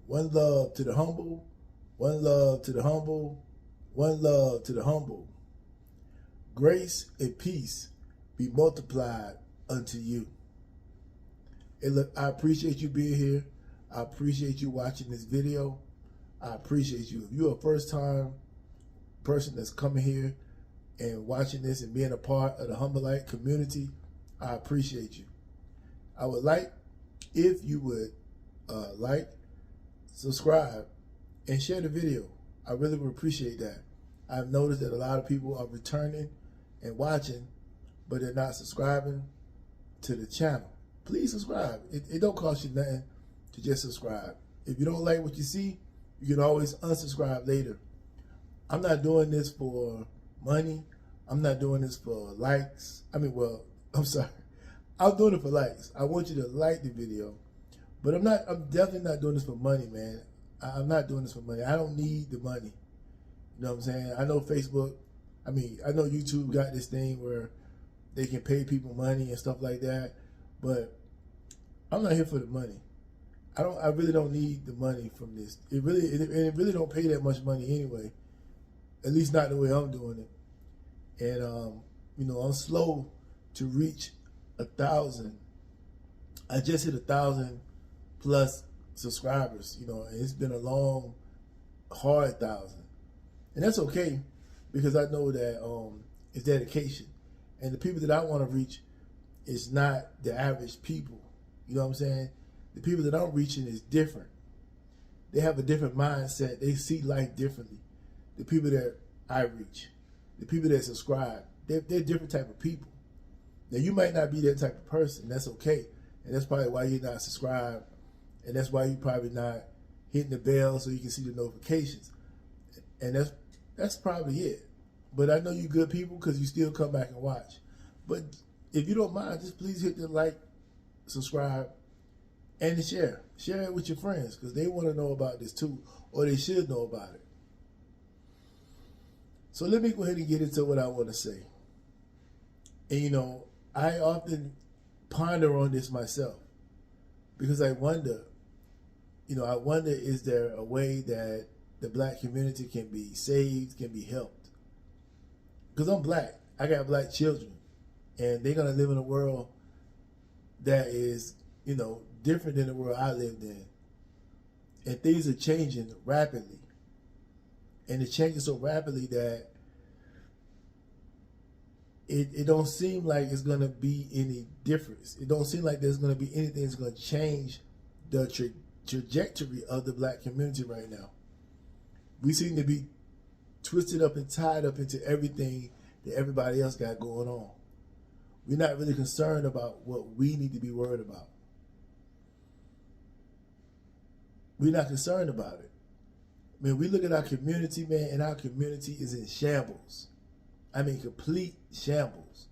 One love to the humble, one love to the humble, one love to the humble. Grace and peace be multiplied unto you. And look, I appreciate you being here. I appreciate you watching this video. I appreciate you. If you're a first time person that's coming here and watching this and being a part of the Humbleite community, I appreciate you. I would like if you would like, subscribe, and share the video. I really would appreciate that. I've noticed that a lot of people are returning and watching, but they're not subscribing to the channel. Please subscribe. It don't cost you nothing to just subscribe. If you don't like what you see, you can always unsubscribe later. I'm not doing this for money. I'm not doing this for likes. I'm sorry. I'm doing it for likes. I want you to like the video, but I'm definitely not doing this for money, man. I'm not doing this for money. I don't need the money. You know what I'm saying? I know Facebook, I know YouTube got this thing where they can pay people money and stuff like that, but I'm not here for the money. I really don't need the money from this. It really don't pay that much money anyway. At least not the way I'm doing it. And I'm slow to reach 1,000. I just hit 1,000 plus subscribers, and it's been a long, hard 1,000. And that's okay, because I know that it's dedication. And the people that I want to reach is not the average people. You know what I'm saying? The people that I'm reaching is different. They have a different mindset. They see life differently. The people that I reach, the people that subscribe, they're different type of people. Now, you might not be that type of person. That's okay. And that's probably why you're not subscribed. And that's why you're probably not hitting the bell so you can see the notifications. And that's probably it. But I know you good people because you still come back and watch. But if you don't mind, just please hit the like, subscribe, and share. Share it with your friends because they want to know about this too, or they should know about it. So let me go ahead and get into what I want to say. And I often ponder on this myself because I wonder, is there a way that the black community can be saved, can be helped? Because I'm black. I got black children, and they're going to live in a world that is, different than the world I lived in. And things are changing rapidly. And it's changing so rapidly that it don't seem like it's going to be any difference. It don't seem like there's going to be anything that's going to change the trajectory of the black community right now. We seem to be twisted up and tied up into everything that everybody else got going on. We're not really concerned about what we need to be worried about. We're not concerned about it. We look at our community, man, and our community is in shambles. Complete shambles.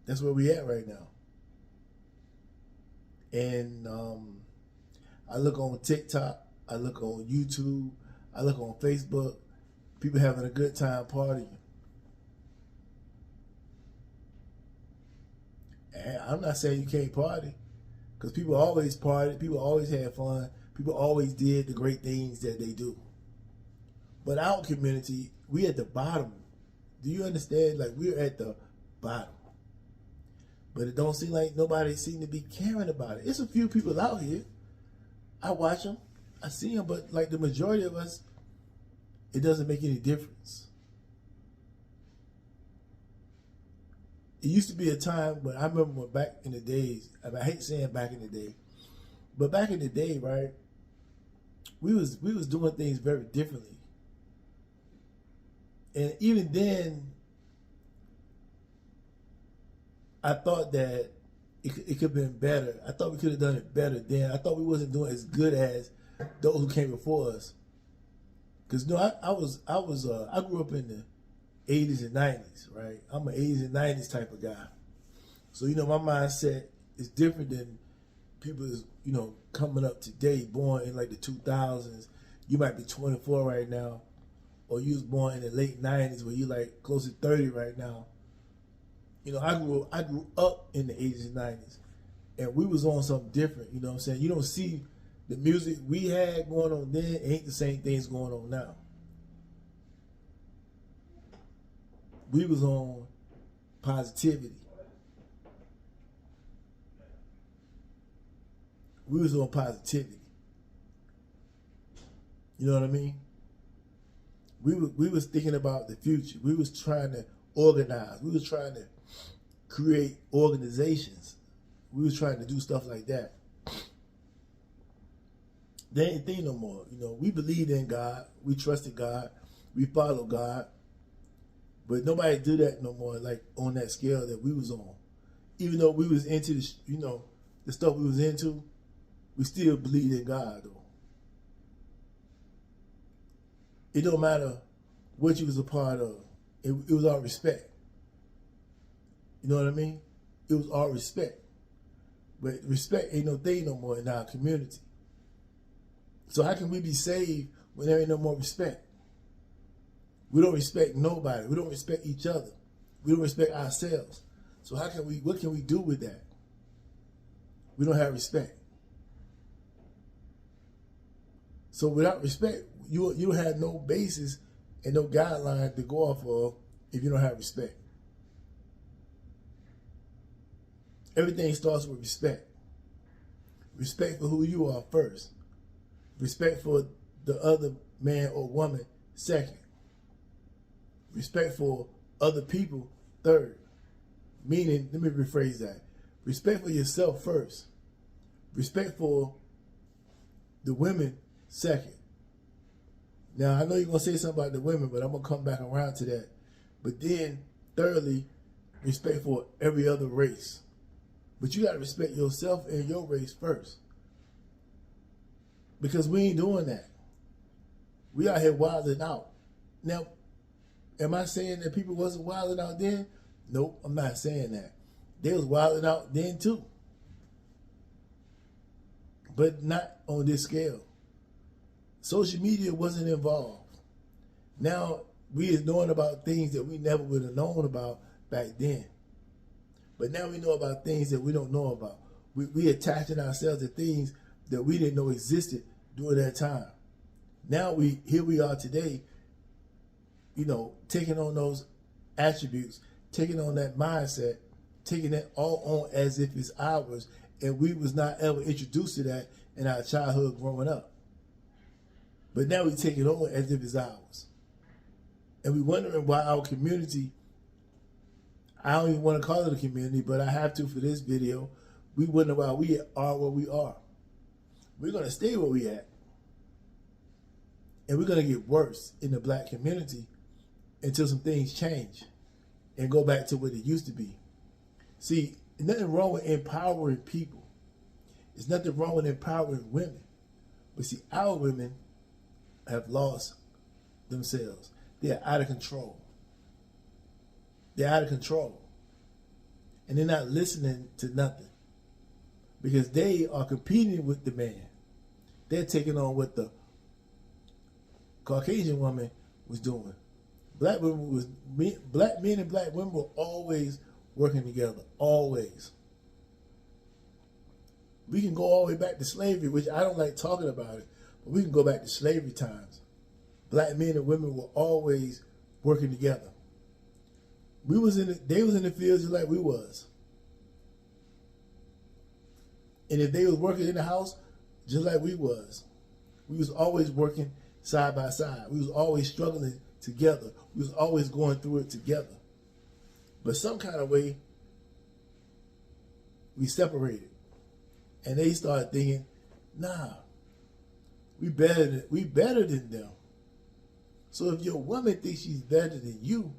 That's where we at right now. And I look on TikTok, I look on YouTube, I look on Facebook, people having a good time partying. And I'm not saying you can't party, because people always partied, people always had fun, people always did the great things that they do. But our community, we at the bottom. Do you understand? Like, we're at the bottom. But it don't seem like nobody seem to be caring about it. It's a few people out here. I watch them. I see them. But like the majority of us, it doesn't make any difference. It used to be a time when I remember when back in the days, I hate saying back in the day, but back in the day, right, we was doing things very differently. And even then, I thought that it could have been better. I thought we could have done it better then. I thought we wasn't doing as good as those who came before us. Because I grew up in the 80s and 90s, right? I'm an 80s and 90s type of guy. So, my mindset is different than people is, coming up today, born in like the 2000s. You might be 24 right now, or you was born in the late 90s where you like close to 30 right now. I grew up in the 80s and 90s, and we was on something different. You know what I'm saying? You don't see the music we had going on then ain't the same things going on now. We was on positivity. We was on positivity. You know what I mean? We was thinking about the future. We was trying to organize. We was trying to create organizations. We was trying to do stuff like that. They ain't think no more. You know, we believed in God. We trusted God. We followed God. But nobody do that no more, like on that scale that we was on. Even though we was into the, you know, the stuff we was into, we still believed in God though. It don't matter what you was a part of. It was all respect. You know what I mean? It was all respect. But respect ain't no thing no more in our community. So how can we be saved when there ain't no more respect? We don't respect nobody. We don't respect each other. We don't respect ourselves. So how can we, what can we do with that? We don't have respect. So without respect, you don't have no basis and no guideline to go off of if you don't have respect. Everything starts with respect. Respect for who you are first. Respect for the other man or woman second. Respect for other people third. Meaning, let me rephrase that. Respect for yourself first. Respect for the women second. Now, I know you're going to say something about the women, but I'm going to come back around to that. But then, thirdly, respect for every other race. But you got to respect yourself and your race first. Because we ain't doing that. We out here wilding out. Now, am I saying that people wasn't wilding out then? Nope, I'm not saying that. They was wilding out then too. But not on this scale. Social media wasn't involved. Now, we is knowing about things that we never would have known about back then. But now we know about things that we don't know about. We attaching ourselves to things that we didn't know existed during that time. Now here we are today, you know, taking on those attributes, taking on that mindset, taking that all on as if it's ours, and we was not ever introduced to that in our childhood growing up. But now we take it on as if it's ours. And we wondering why our community, I don't even want to call it a community, but I have to for this video, we wonder why we are where we are. We're going to stay where we at. And we're going to get worse in the black community until some things change and go back to what it used to be. See, there's nothing wrong with empowering people. There's nothing wrong with empowering women. But see, our women have lost themselves. They're out of control. They're out of control. And they're not listening to nothing. Because they are competing with the man. They're taking on what the Caucasian woman was doing. Black men and black women were always working together. Always. We can go all the way back to slavery, which I don't like talking about it, but we can go back to slavery times. Black men and women were always working together. They was in the fields just like we was. And if they was working in the house, just like we was always working side by side. We was always struggling together. We was always going through it together. But some kind of way, we separated. And they started thinking, nah, we better than them. So if your woman thinks she's better than you,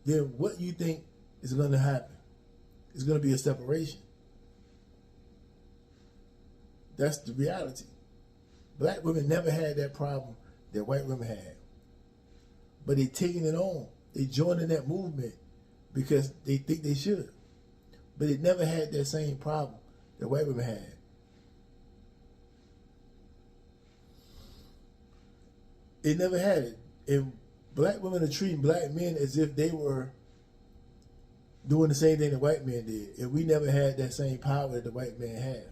then what you think is going to happen? It's going to be a separation. That's the reality. Black women never had that problem that white women had. But they taking it on. They joining that movement because they think they should. But it never had that same problem that white women had. It never had it. And black women are treating black men as if they were doing the same thing the white men did. And we never had that same power that the white man had.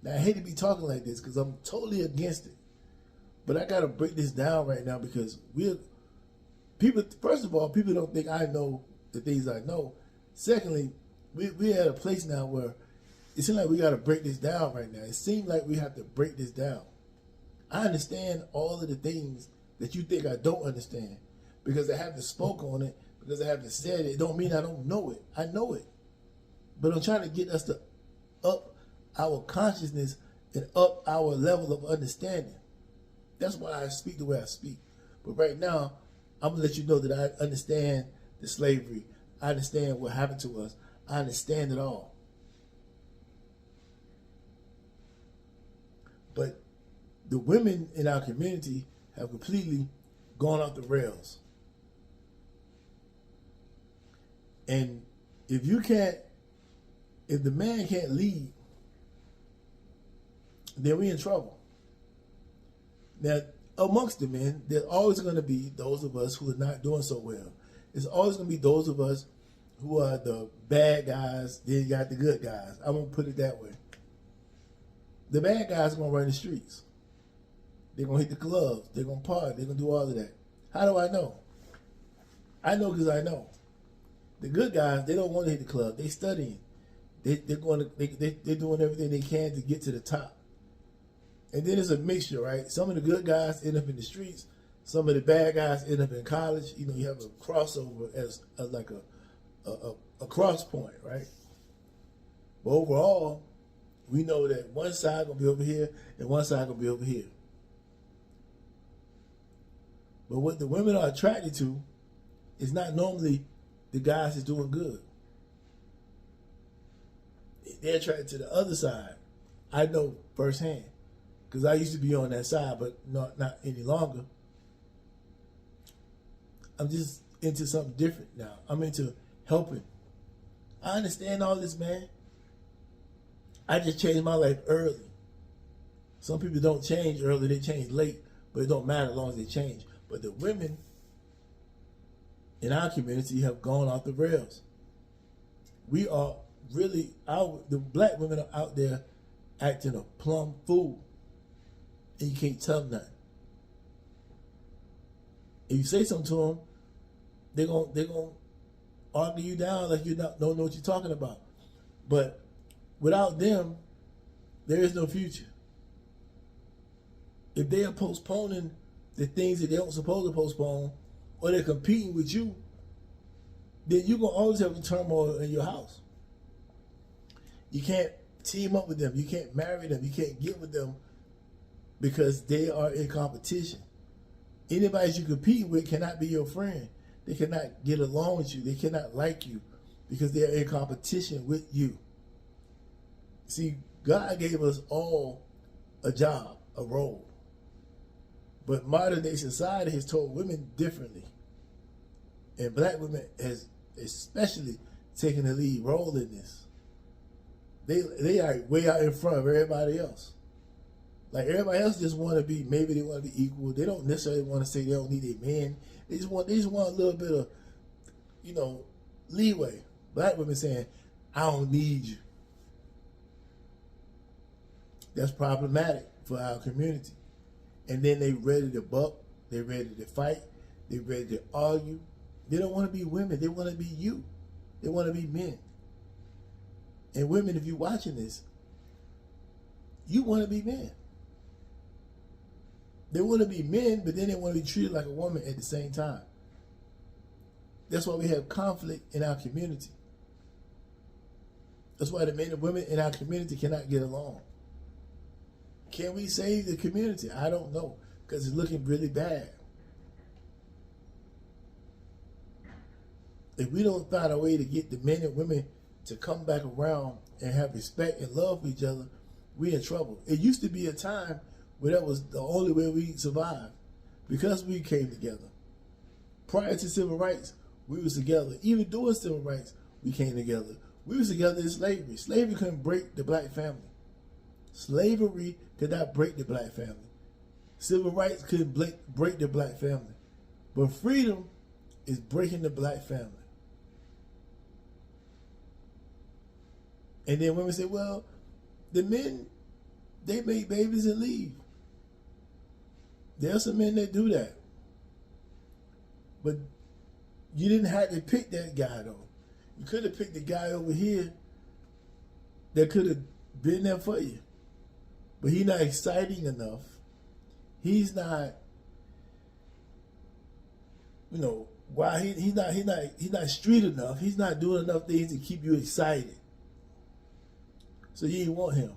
Now, I hate to be talking like this because I'm totally against it. But I got to break this down right now because people, first of all, people don't think I know the things I know. Secondly, we're at a place now where it seems like we got to break this down right now. It seems like we have to break this down. I understand all of the things that you think I don't understand because I haven't spoke on it, because I haven't said it. It don't mean I don't know it. I know it. But I'm trying to get us to up our consciousness and up our level of understanding. That's why I speak the way I speak. But right now, I'm going to let you know that I understand the slavery. I understand what happened to us. I understand it all. But the women in our community have completely gone off the rails. And if the man can't lead, then we're in trouble. Now, amongst the men, there's always going to be those of us who are not doing so well. There's always going to be those of us who are the bad guys, then you got the good guys. I'm going to put it that way. The bad guys are going to run the streets. They're going to hit the clubs. They're going to party. They're going to do all of that. How do I know? I know because I know. The good guys, they don't want to hit the club. They're studying. They're doing everything they can to get to the top. And then it's a mixture, right? Some of the good guys end up in the streets. Some of the bad guys end up in college. You know, you have a crossover as like a cross point, right? But overall, we know that one side gonna be over here and one side gonna be over here. But what the women are attracted to is not normally the guys that's doing good. They're attracted to the other side. I know firsthand. Because I used to be on that side, but not any longer. I'm just into something different now. I'm into helping. I understand all this, man. I just changed my life early. Some people don't change early, they change late, but it don't matter as long as they change. But the women in our community have gone off the rails. We are really the black women are out there acting a plumb fool. And you can't tell them nothing. If you say something to them, they're gonna argue you down like you don't know what you're talking about. But without them, there is no future. If they are postponing the things that they don't supposed to postpone, or they're competing with you, then you're gonna always have a turmoil in your house. You can't team up with them. You can't marry them. You can't get with them. Because they are in competition. Anybody you compete with cannot be your friend. They cannot get along with you. They cannot like you because they're in competition with you. See, God gave us all a job, a role. But modern day society has told women differently. And black women has especially taken the lead role in this. They are way out in front of everybody else. Like everybody else just want to be, maybe they want to be equal. They don't necessarily want to say they don't need a man. They just want a little bit of, leeway. Black women saying, I don't need you. That's problematic for our community. And then they ready to buck. They ready to fight. They ready to argue. They don't want to be women. They want to be you. They want to be men. And women, if you're watching this, you want to be men. They want to be men, but then they want to be treated like a woman at the same time. That's why we have conflict in our community. That's why the men and women in our community cannot get along. Can we save the community? I don't know, because it's looking really bad. If we don't find a way to get the men and women to come back around and have respect and love for each other, we're in trouble. It used to be a time where that was the only way we survived, because we came together. Prior to civil rights, we was together. Even during civil rights, we came together. We was together in slavery. Slavery couldn't break the black family. Slavery could not break the black family. Civil rights couldn't break the black family. But freedom is breaking the black family. And then women say, well, the men They make babies and leave. There are some men that do that. But you didn't have to pick that guy, though. You could have picked the guy over here that could have been there for you. But he's not exciting enough. He's not, why he's not street enough. He's not doing enough things to keep you excited. So you didn't want him.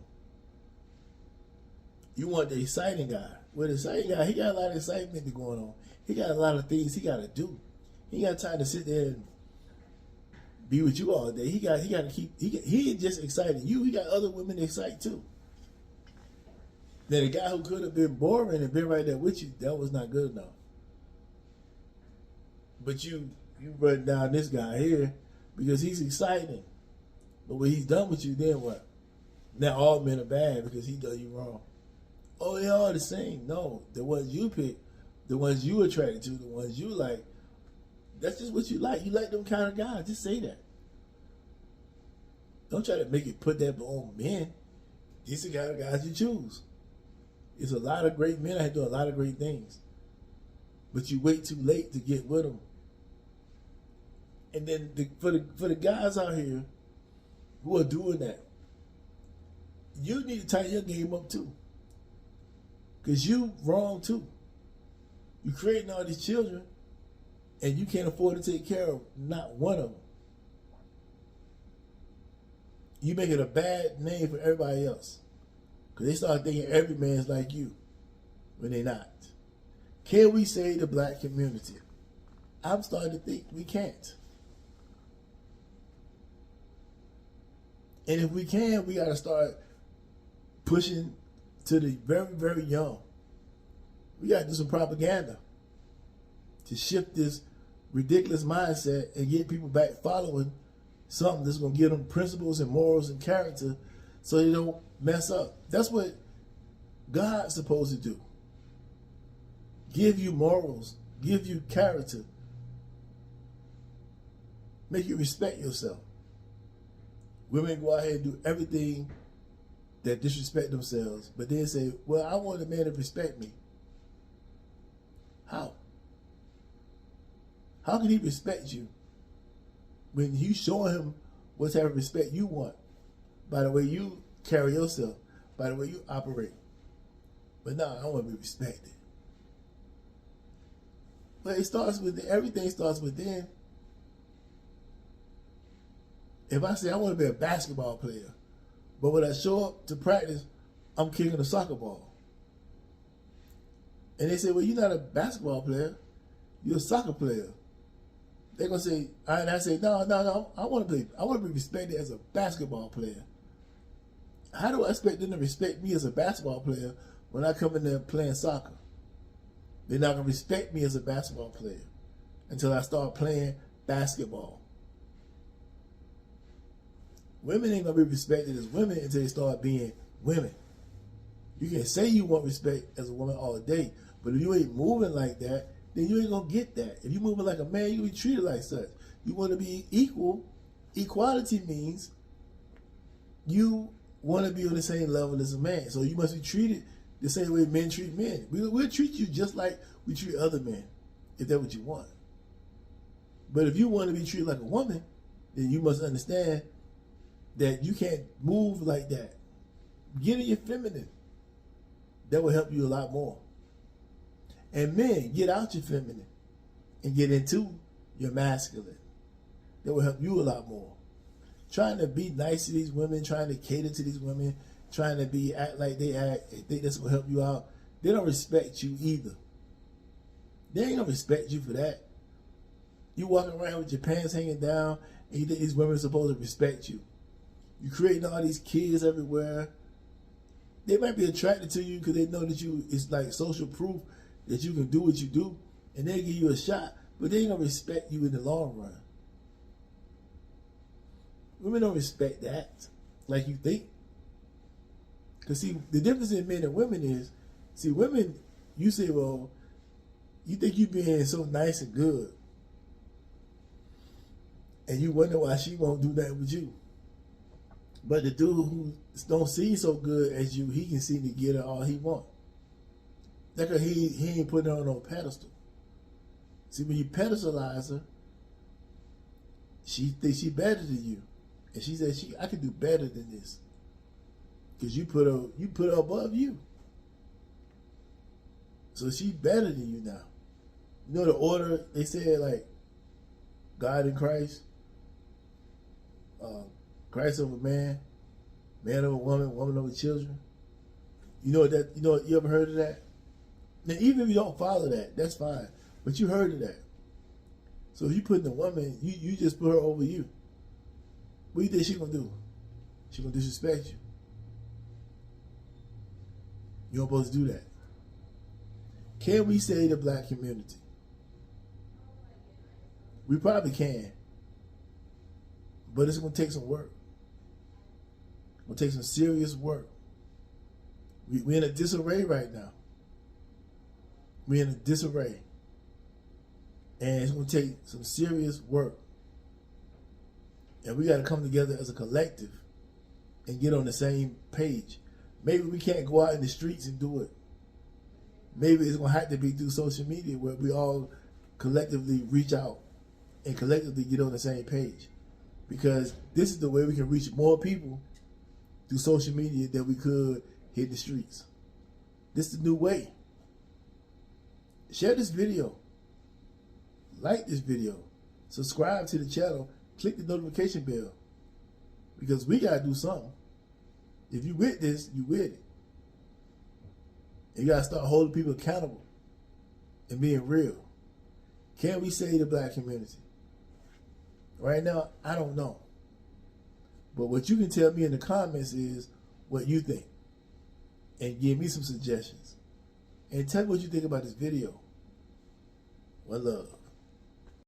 You want the exciting guy. Well, the exciting guy, he got a lot of excitement going on. He got a lot of things he got to do. He got time to sit there and be with you all day. He got to keep. He ain't just exciting you. He got other women to excite too. Then the guy who could have been boring and been right there with you, that was not good enough. But you run down this guy here because he's exciting. But when he's done with you, then what? Now all men are bad because he done you wrong. Oh, they all the same. No, the ones you pick, the ones you attracted to, the ones you like, that's just what you like. You like them kind of guys. Just say that. Don't try to make it put that on men. These are the kind of guys you choose. There's a lot of great men out here doing a lot of great things. But you wait too late to get with them. And then for the guys out here who are doing that, you need to tighten your game up too. Because you wrong too. You creating all these children and you can't afford to take care of not one of them. You make it a bad name for everybody else. Because they start thinking every man's like you when they're not. Can we save the black community? I'm starting to think we can't. And if we can, we got to start pushing to the very, very young. We got to do some propaganda to shift this ridiculous mindset and get people back following something that's going to give them principles and morals and character so they don't mess up. That's what God's supposed to do. Give you morals, give you character, make you respect yourself. Women go out here and do everything that disrespect themselves, but then say, well, I want a man to respect me. How? How can he respect you when you show him what type of respect you want by the way you carry yourself, by the way you operate? But no, I want to be respected. But it starts with, everything starts within. If I say I want to be a basketball player, but when I show up to practice, I'm kicking a soccer ball. And they say, well, you're not a basketball player, you're a soccer player. They're going to say, and I say, no, I want to be respected as a basketball player. How do I expect them to respect me as a basketball player when I come in there playing soccer? They're not going to respect me as a basketball player until I start playing basketball. Women ain't going to be respected as women until they start being women. You can say you want respect as a woman all day, but if you ain't moving like that, then you ain't going to get that. If you're moving like a man, you're going to be treated like such. You want to be equal. Equality means you want to be on the same level as a man. So you must be treated the same way men treat men. We'll treat you just like we treat other men, if that's what you want. But if you want to be treated like a woman, then you must understand that you can't move like that. Get in your feminine. That will help you a lot more. And men, get out your feminine and get into your masculine. That will help you a lot more. Trying to be nice to these women, trying to cater to these women, trying to act like they act, and think that's going to help you out. They don't respect you either. They ain't going to respect you for that. You walking around with your pants hanging down and you think these women are supposed to respect you. You creating all these kids everywhere. They might be attracted to you because they know that it's like social proof that you can do what you do, and they give you a shot, but they ain't gonna respect you in the long run. Women don't respect that like you think. Because see, the difference in men and women is, see, women, you say, well, you think you being so nice and good, and you wonder why she won't do that with you. But the dude who don't see so good as you, he can see to get her all he want. That's because he ain't putting her on no pedestal. See, when you pedestalize her, she thinks she better than you. And she said, I can do better than this. Because you put her above you. So she's better than you now. You know the order, they said, like, God in Christ, Christ over man, man over woman, woman over children. You know that? You ever heard of that? Now, even if you don't follow that, that's fine. But you heard of that. So if you put in a woman, you just put her over you. What do you think she gonna do? She gonna disrespect you. You're not supposed to do that. Can we save the black community? We probably can. But it's going to take some work. It's going to take some serious work. We're in a disarray right now. We're in a disarray. And it's going to take some serious work. And we got to come together as a collective and get on the same page. Maybe we can't go out in the streets and do it. Maybe it's going to have to be through social media where we all collectively reach out and collectively get on the same page. Because this is the way we can reach more people through social media than we could hit the streets. This is the new way. Share this video. Like this video. Subscribe to the channel. Click the notification bell. Because we got to do something. If you with this, you with it. And you got to start holding people accountable and being real. Can we save the black community? Right now, I don't know. But what you can tell me in the comments is what you think. And give me some suggestions. And tell me what you think about this video. One love.